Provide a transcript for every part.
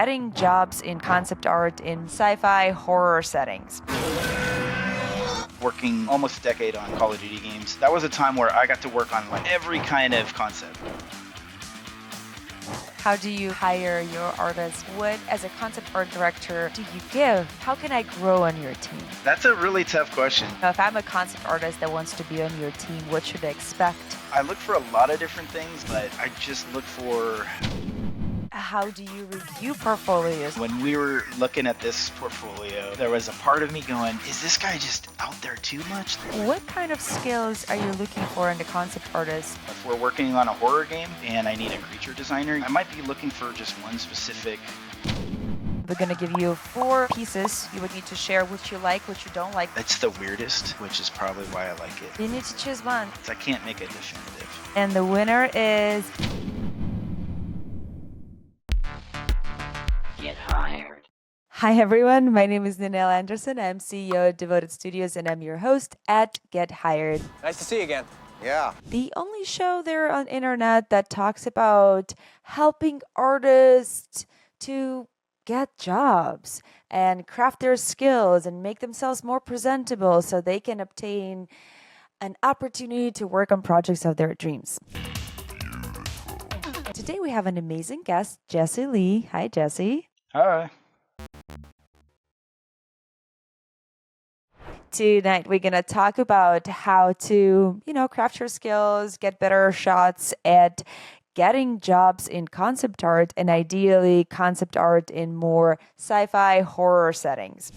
getting jobs in concept art in sci-fi horror settings. Working almost a decade on Call of Duty games, that was a time where I got to work on like every kind of concept. How do you hire your artists? What, as a concept art director, do you give? How can I grow on your team? That's a really tough question. Now, if I'm a concept artist that wants to be on your team, what should I expect? I look for a lot of different things, but I just look for... How do you review portfolios? When we were looking at this portfolio, there was a part of me going, is this guy just out there too much? What kind of skills are you looking for in the concept artist? If we're working on a horror game and I need a creature designer, I might be looking for just one specific... We're going to give you 4 pieces. You would need to share what you like, what you don't like. That's the weirdest, which is probably why I like it. You need to choose one. I can't make it definitive. And the winner is... Get hired. Hi everyone, my name is Ninel Anderson. I'm CEO of Devoted Studios and I'm your host at Get Hired. Nice to see you again. Yeah. The only show there on internet that talks about helping artists to get jobs and craft their skills and make themselves more presentable so they can obtain an opportunity to work on projects of their dreams. Today we have an amazing guest, Jessie Lee. Hi, Jessie. Hi. Tonight we're going to talk about how to, craft your skills, get better shots at getting jobs in concept art and ideally concept art in more sci-fi horror settings.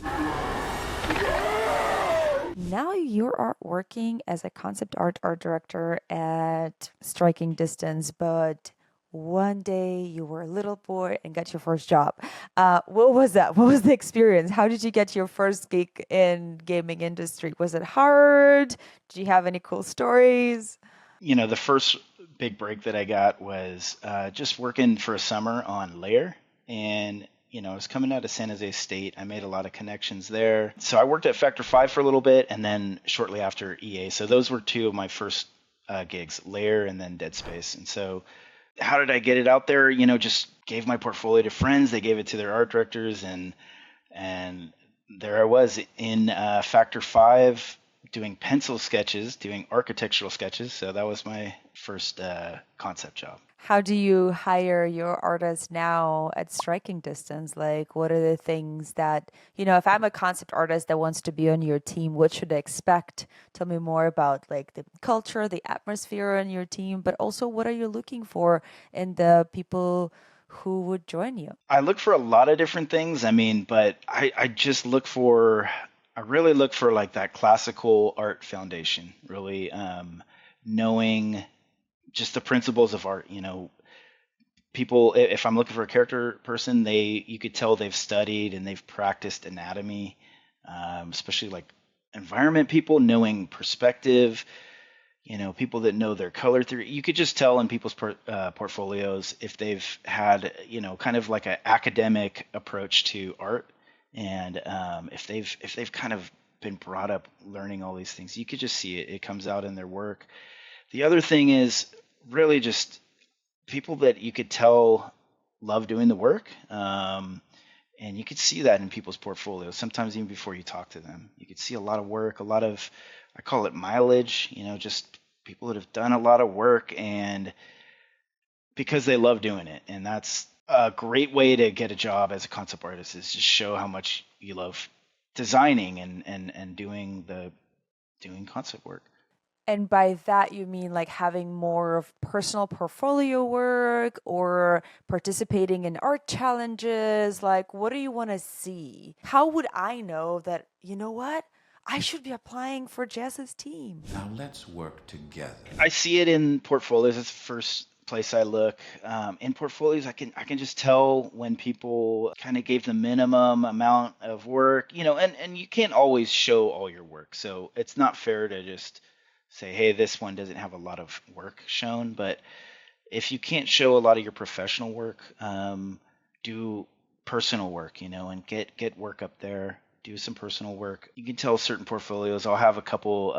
Now you are working as a concept art director at striking distance, but one day you were a little boy and got your first job. What was that? What was the experience? How did you get your first gig in gaming industry? Was it hard? Did you have any cool stories? The first big break that I got was just working for a summer on Layer. And, I was coming out of San Jose State. I made a lot of connections there. So I worked at Factor 5 for a little bit and then shortly after EA. So those were 2 of my first gigs, Layer and then Dead Space. And so how did I get it out there? Just gave my portfolio to friends. They gave it to their art directors. And there I was in Factor 5 doing pencil sketches, doing architectural sketches. So that was my first concept job. How do you hire your artists now at striking distance? Like, what are the things that, if I'm a concept artist that wants to be on your team, what should I expect? Tell me more about like the culture, the atmosphere on your team, but also what are you looking for in the people who would join you? I look for a lot of different things. But I just I really look for like that classical art foundation, really knowing just the principles of art. People, if I'm looking for a character person, you could tell they've studied and they've practiced anatomy, especially like environment people, knowing perspective, people that know their color theory. You could just tell in people's portfolios if they've had, kind of like an academic approach to art. And if they've kind of been brought up learning all these things, you could just see it. It comes out in their work. The other thing is really just people that you could tell love doing the work. And you could see that in people's portfolios, sometimes even before you talk to them. You could see a lot of work, I call it mileage, just people that have done a lot of work and because they love doing it. And that's a great way to get a job as a concept artist, is just show how much you love designing and doing concept work. And by that, you mean like having more of personal portfolio work or participating in art challenges? Like, what do you want to see? How would I know that, I should be applying for Jess's team? Now let's work together. I see it in portfolios. It's the first place I look. In portfolios, I can just tell when people kind of gave the minimum amount of work, and you can't always show all your work. So it's not fair to just say, hey, this one doesn't have a lot of work shown. But if you can't show a lot of your professional work, do personal work, and get work up there. Do some personal work. You can tell certain portfolios. I'll have a couple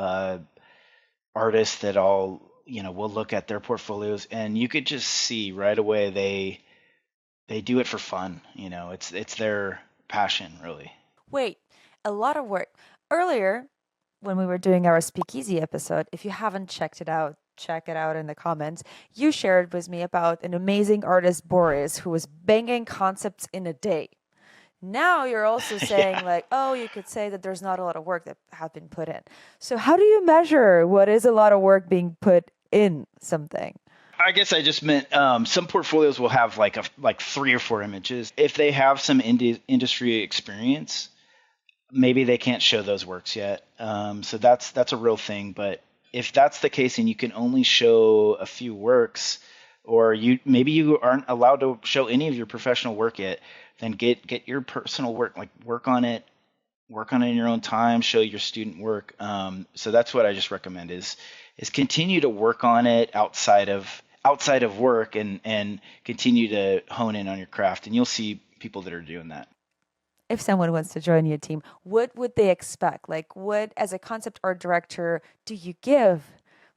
artists that we'll look at their portfolios, and you could just see right away they do it for fun. It's their passion, really. Wait, a lot of work. Earlier, when we were doing our Speakeasy episode, if you haven't checked it out, check it out in the comments. You shared with me about an amazing artist, Boris, who was banging concepts in a day. Now you're also saying, Yeah. like, oh, you could say that there's not a lot of work that have been put in. So how do you measure what is a lot of work being put in something? I guess I just meant some portfolios will have like 3 or 4 images. If they have some industry experience, maybe they can't show those works yet. So that's a real thing. But if that's the case and you can only show a few works, or you aren't allowed to show any of your professional work yet, then get your personal work, like work on it in your own time, show your student work. So that's what I just recommend is continue to work on it outside of work, and continue to hone in on your craft, and you'll see people that are doing that. If someone wants to join your team, what would they expect? Like, what, as a concept art director, do you give?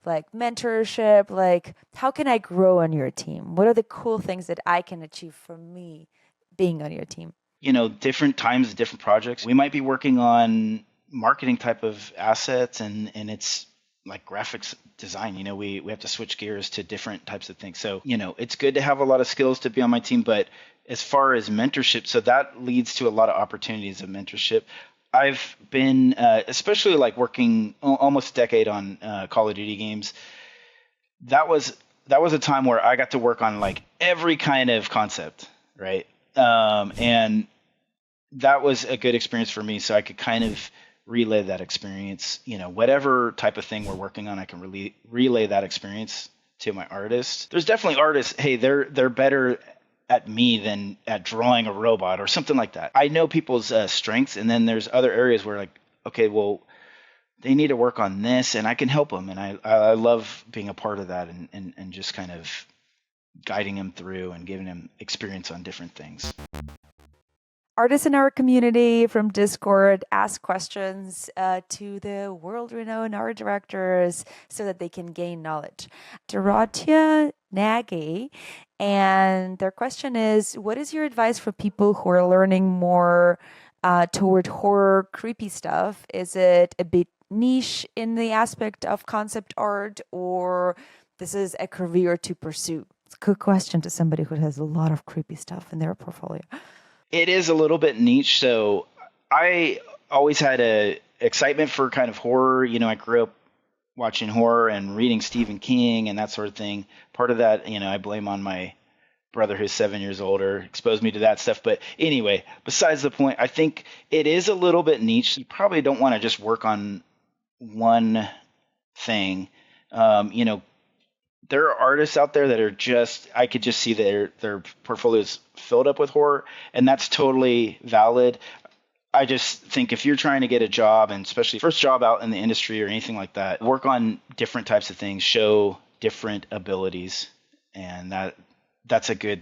Like mentorship, like how can I grow on your team? What are the cool things that I can achieve from me being on your team? Different times, different projects. We might be working on marketing type of assets, and it's like graphics design. We have to switch gears to different types of things. So, it's good to have a lot of skills to be on my team, but as far as mentorship, so that leads to a lot of opportunities of mentorship. I've been, especially like working almost a decade on Call of Duty games. That was a time where I got to work on like every kind of concept, right? And that was a good experience for me, so I could kind of relay that experience. Whatever type of thing we're working on, I can really relay that experience to my artists. There's definitely artists, hey, they're better at me than at drawing a robot or something like that. I know people's strengths, and then there's other areas where, like, okay, well, they need to work on this, and I can help them, and I love being a part of that, and just kind of guiding them through and giving them experience on different things. Artists in our community from Discord ask questions to the world renowned art directors so that they can gain knowledge. Dorothea Nagy, and their question is, what is your advice for people who are learning more toward horror, creepy stuff? Is it a bit niche in the aspect of concept art, or this is a career to pursue? It's a good question to somebody who has a lot of creepy stuff in their portfolio. It is a little bit niche, so I always had a excitement for kind of horror. I grew up watching horror and reading Stephen King and that sort of thing. Part of that, I blame on my brother who's 7 years older, exposed me to that stuff. But anyway, besides the point, I think it is a little bit niche. You probably don't want to just work on one thing. There are artists out there that are I could just see their portfolios filled up with horror, and that's totally valid. I just think if you're trying to get a job, and especially first job out in the industry or anything like that, work on different types of things, show different abilities, and that's a good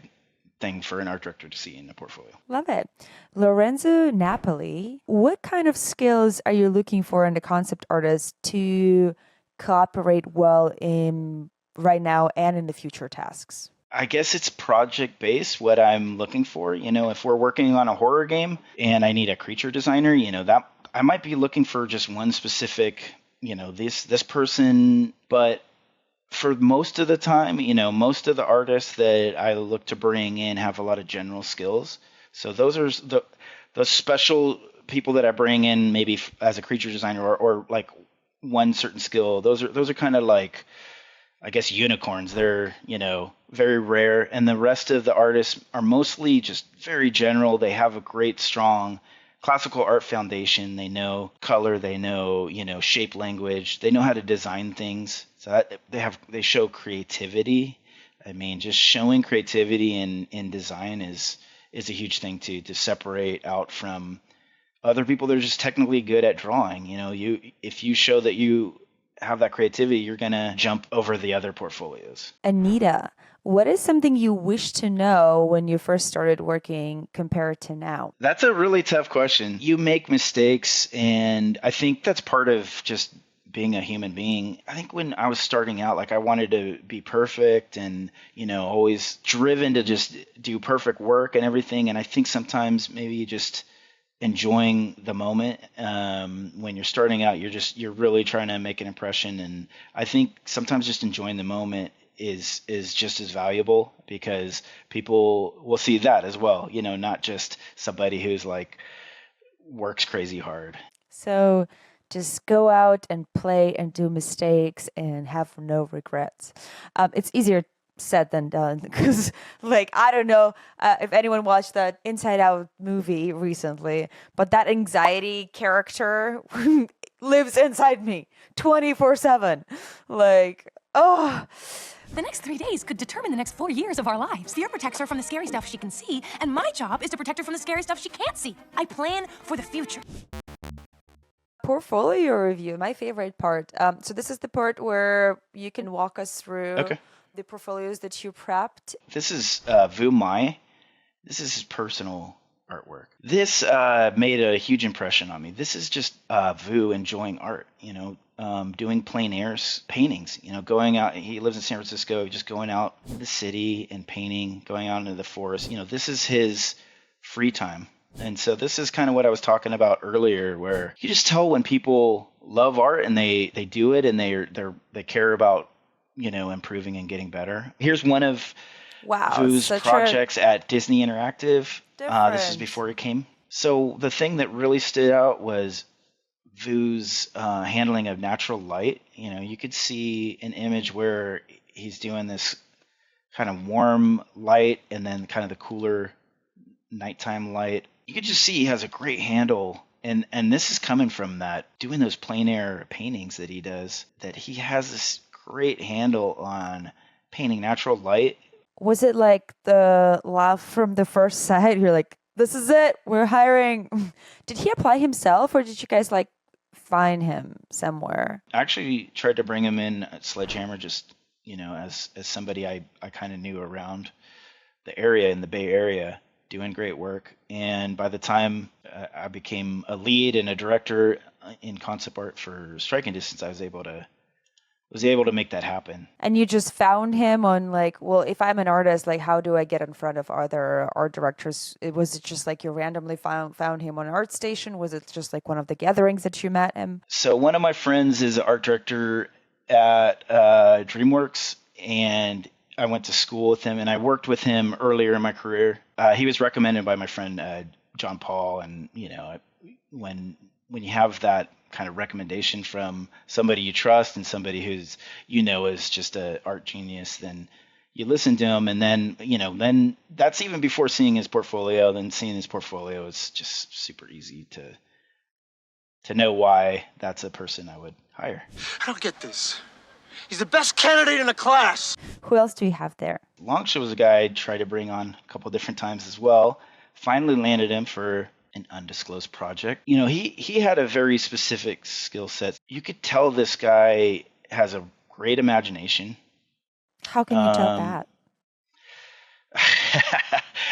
thing for an art director to see in a portfolio. Love it. Lorenzo Napoli, what kind of skills are you looking for in the concept artist to cooperate well in right now and in the future tasks? I guess it's project based what I'm looking for. If we're working on a horror game and I need a creature designer, that I might be looking for just one specific, this person. But for most of the time, most of the artists that I look to bring in have a lot of general skills. So those are those special people that I bring in, maybe as a creature designer, or like one certain skill. Those are kind of like, I guess, unicorns. They're, very rare. And the rest of the artists are mostly just very general. They have a great, strong classical art foundation. They know color, they know, shape language. They know how to design things. So that they show creativity. I mean, just showing creativity in design is a huge thing to separate out from other people that are just technically good at drawing. If you show that you have that creativity, you're going to jump over the other portfolios. Anita, what is something you wish to know when you first started working compared to now? That's a really tough question. You make mistakes, and I think that's part of just being a human being. I think when I was starting out, like I wanted to be perfect and, always driven to just do perfect work and everything. And I think sometimes maybe just enjoying the moment. When you're starting out, you're really trying to make an impression. And I think sometimes just enjoying the moment is just as valuable because people will see that as well, not just somebody who's like works crazy hard. So just go out and play and do mistakes and have no regrets. It's easier said than done because, like, I don't know if anyone watched that Inside Out movie recently, but that anxiety character lives inside me 24/7. Like, oh. The next 3 days could determine the next 4 years of our lives. Fear protects her from the scary stuff she can see, and my job is to protect her from the scary stuff she can't see. I plan for the future. Portfolio review, my favorite part. So this is the part where you can walk us through Okay. the portfolios that you prepped. This is Vu Mai. This is his personal artwork. This made a huge impression on me. This is just Vu enjoying art, doing plein air paintings, going out. He lives in San Francisco, just going out in the city and painting, going out into the forest. This is his free time. And so this is kind of what I was talking about earlier, where you just tell when people love art and they do it and they care about, improving and getting better. Here's one of Wow, Vu's such projects at Disney Interactive. This is Different. before he came. So the thing that really stood out was Vu's handling of natural light. You could see an image where he's doing this kind of warm light and then kind of the cooler nighttime light. You could just see he has a great handle. And this is coming from that, doing those plein air paintings that he does, that he has this great handle on painting natural light. Was it like the laugh from the first sight? You're like, this is it, we're hiring. Did he apply himself or did you guys like find him somewhere? I actually tried to bring him in at Sledgehammer just, as somebody I kind of knew around the area in the Bay Area doing great work. And by the time I became a lead and a director in concept art for Striking Distance, I was able to make that happen. And you just found him on like, well, if I'm an artist, like how do I get in front of other art directors? Was it just like you randomly found him on ArtStation? Was it just like one of the gatherings that you met him? So one of my friends is an art director at DreamWorks, and I went to school with him, and I worked with him earlier in my career. He was recommended by my friend John Paul, and when you have that kind of recommendation from somebody you trust and somebody who's is just an art genius, then you listen to him, and then that's even before seeing his portfolio. Then seeing his portfolio is just super easy to know why that's a person I would hire. I don't get this. He's the best candidate in the class. Who else do you have there? Longsha was a guy I tried to bring on a couple different times as well. Finally landed him for an undisclosed project. He had a very specific skill set. You could tell this guy has a great imagination. How can you tell that?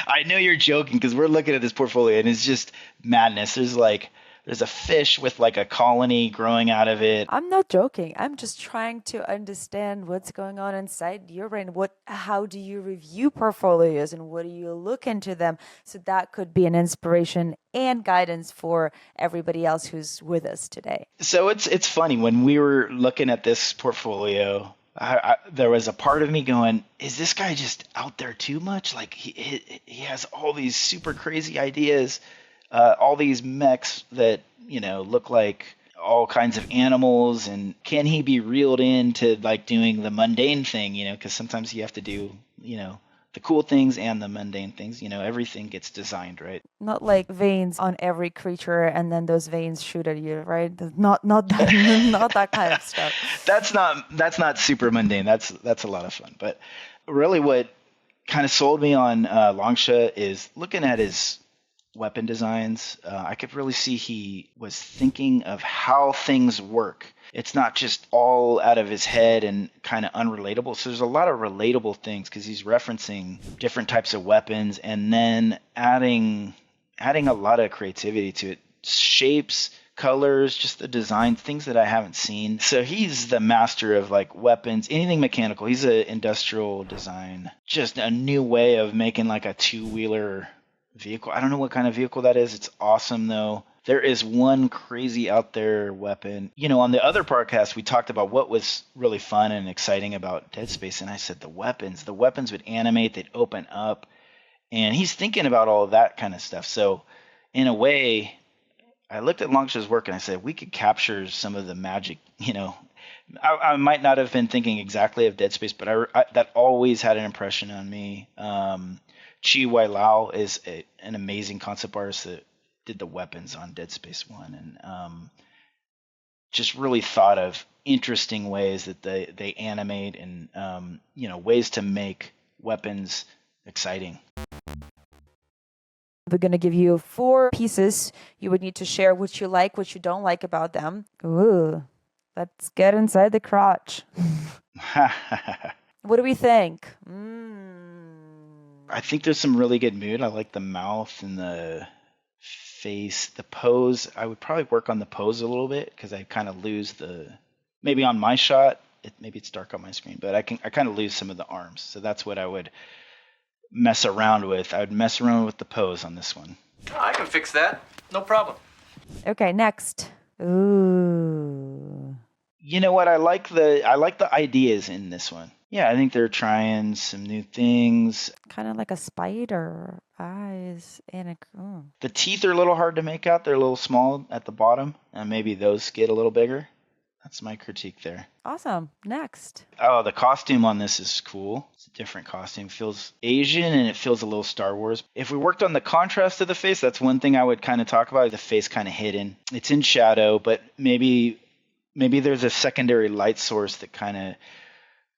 I know you're joking because we're looking at this portfolio and it's just madness. There's a fish with like a colony growing out of it. I'm not joking. I'm just trying to understand what's going on inside your brain. How do you review portfolios and what do you look into them? So that could be an inspiration and guidance for everybody else who's with us today. So it's funny when we were looking at this portfolio. There was a part of me going, is this guy just out there too much? Like he has all these super crazy ideas. All these mechs that, look like all kinds of animals, and can he be reeled into like doing the mundane thing, because sometimes you have to do, the cool things and the mundane things, everything gets designed, right? Not like veins on every creature and then those veins shoot at you, right? Not that, not that kind of stuff. That's not super mundane. That's a lot of fun. But really what kind of sold me on Longsha is looking at his weapon designs. I could really see he was thinking of how things work. It's not just all out of his head and kind of unrelatable. So there's a lot of relatable things because he's referencing different types of weapons and then adding a lot of creativity to it. Shapes, colors, just the design, things that I haven't seen. So he's the master of like weapons, anything mechanical. He's a industrial design, just a new way of making like a two-wheeler vehicle. I don't know what kind of vehicle that is. It's awesome though. There is one crazy out there weapon. On the other podcast, we talked about what was really fun and exciting about Dead Space, and I said the weapons. The weapons would animate, they'd open up, and he's thinking about all of that kind of stuff. So, in a way, I looked at Longshaw's work and I said we could capture some of the magic. I might not have been thinking exactly of Dead Space, but that always had an impression on me. Chi Wai Lao is an amazing concept artist that did the weapons on Dead Space 1, and just really thought of interesting ways that they animate and ways to make weapons exciting. We're going to give you 4 pieces. You would need to share what you like, what you don't like about them. Ooh, let's get inside the crotch. What do we think? I think there's some really good mood. I like the mouth and the face, the pose. I would probably work on the pose a little bit because I kind of lose maybe on my shot, maybe it's dark on my screen, but I kind of lose some of the arms. So that's what I would mess around with. I would mess around with the pose on this one. Oh, I can fix that. No problem. Okay, next. Ooh. You know what? I like the ideas in this one. Yeah, I think they're trying some new things. Kind of like a spider eyes and The teeth are a little hard to make out. They're a little small at the bottom, and maybe those get a little bigger. That's my critique there. Awesome. Next. Oh, the costume on this is cool. It's a different costume. It feels Asian and it feels a little Star Wars. If we worked on the contrast of the face, that's one thing I would kind of talk about. The face kind of hidden. It's in shadow, but maybe there's a secondary light source that kind of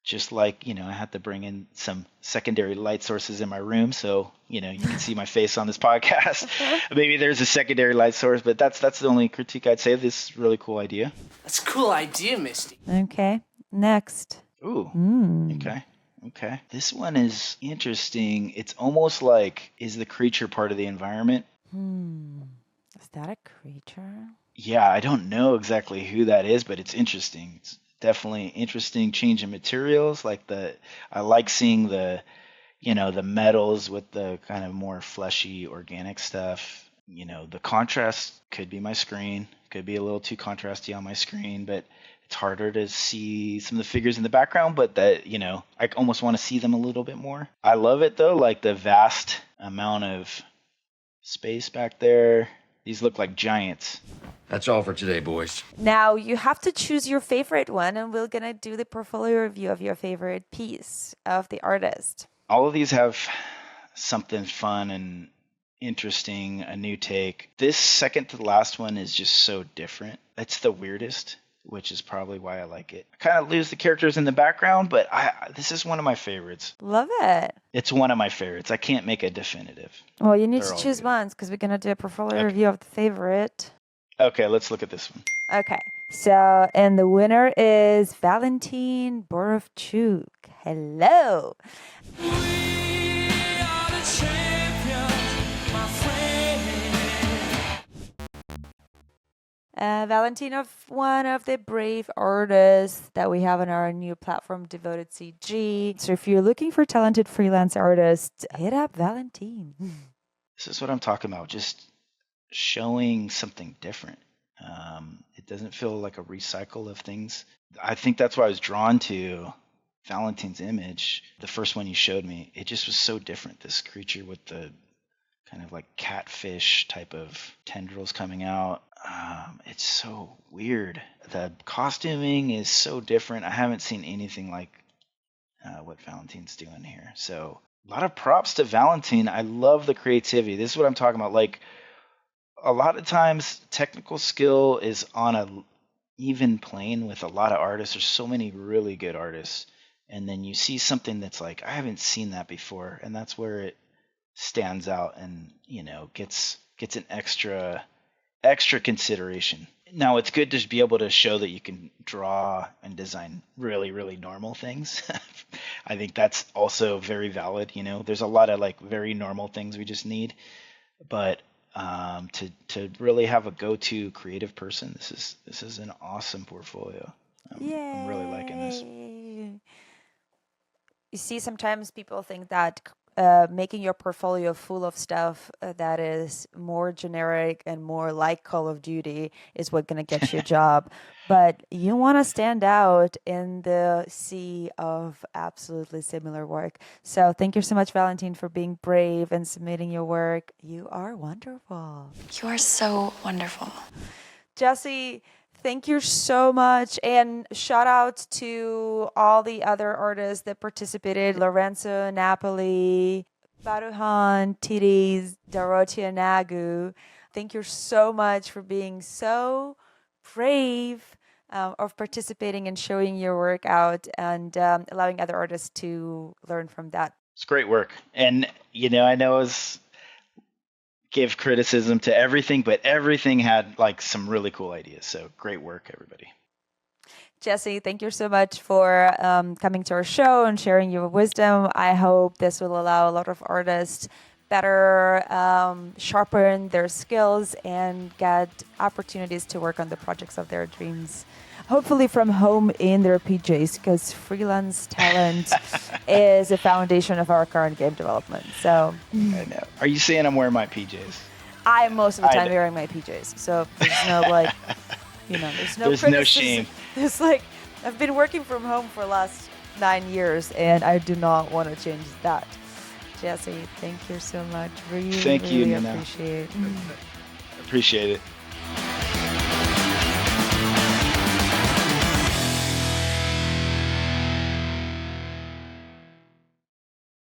just like, I had to bring in some secondary light sources in my room so, you can see my face on this podcast. Maybe there's a secondary light source, but that's the only critique I'd say of this really cool idea. That's a cool idea, Misty. Okay. Next. Ooh. Okay. This one is interesting. It's almost like, is the creature part of the environment? Is that a creature? Yeah, I don't know exactly who that is, but it's interesting. It's definitely interesting change in materials. I like seeing the metals with the kind of more fleshy organic stuff. The contrast could be my screen, could be a little too contrasty on my screen, but it's harder to see some of the figures in the background, but I almost want to see them a little bit more. I love it though, like the vast amount of space back there. These look like giants. That's all for today, boys. Now you have to choose your favorite one, and we're going to do the portfolio review of your favorite piece of the artist. All of these have something fun and interesting, a new take. This second to the last one is just so different. It's the weirdest, which is probably why I like it. I kind of lose the characters in the background, but this is one of my favorites. Love it. It's one of my favorites. I can't make a definitive. Well, you need They're to all choose good. ones because we're going to do a portfolio review of the favorite. Okay, let's look at this one. Okay. So, and the winner is Valentin Borovchuk. Hello. Valentin, one of the brave artists that we have on our new platform, Devoted CG. So if you're looking for talented freelance artists, hit up Valentin. This is what I'm talking about. Just showing something different. It doesn't feel like a recycle of things. I think that's why I was drawn to Valentin's image. The first one you showed me, it just was so different. This creature with the kind of like catfish type of tendrils coming out. It's so weird. The costuming is so different. I haven't seen anything like what Valentin's doing here. So a lot of props to Valentin. I love the creativity. This is what I'm talking about. Like a lot of times technical skill is on a even plane with a lot of artists. There's so many really good artists. And then you see something that's like, I haven't seen that before. And that's where it stands out and, gets an extra consideration. Now, it's good to be able to show that you can draw and design really, really normal things. I think that's also very valid. There's a lot of like very normal things we just need. But to really have a go-to creative person. This is an awesome portfolio. I'm really liking this. Yay! You see, sometimes people think that making your portfolio full of stuff that is more generic and more like Call of Duty is what gonna get you a job. But you want to stand out in the sea of absolutely similar work. So thank you so much, Valentine, for being brave and submitting your work. You are wonderful. You are so wonderful. Jesse, thank you so much. And shout out to all the other artists that participated: Lorenzo, Napoli, Baruhan, Titties, Dorothea Nagu. Thank you so much for being so brave of participating and showing your work out and allowing other artists to learn from that. It's great work. And, I know it's give criticism to everything, but everything had like some really cool ideas. So great work, everybody. Jesse, thank you so much for coming to our show and sharing your wisdom. I hope this will allow a lot of artists better sharpen their skills and get opportunities to work on the projects of their dreams. Hopefully from home in their PJs, because freelance talent is a foundation of our current game development. So I know. Are you saying I'm wearing my PJs? I'm most of the time wearing my PJs. So there's no there's no There's criticism. no shame. There's I've been working from home for the last 9 years, and I do not want to change that. Jesse, thank you so much. Really, Thank you, really Nina. appreciate it. Appreciate it.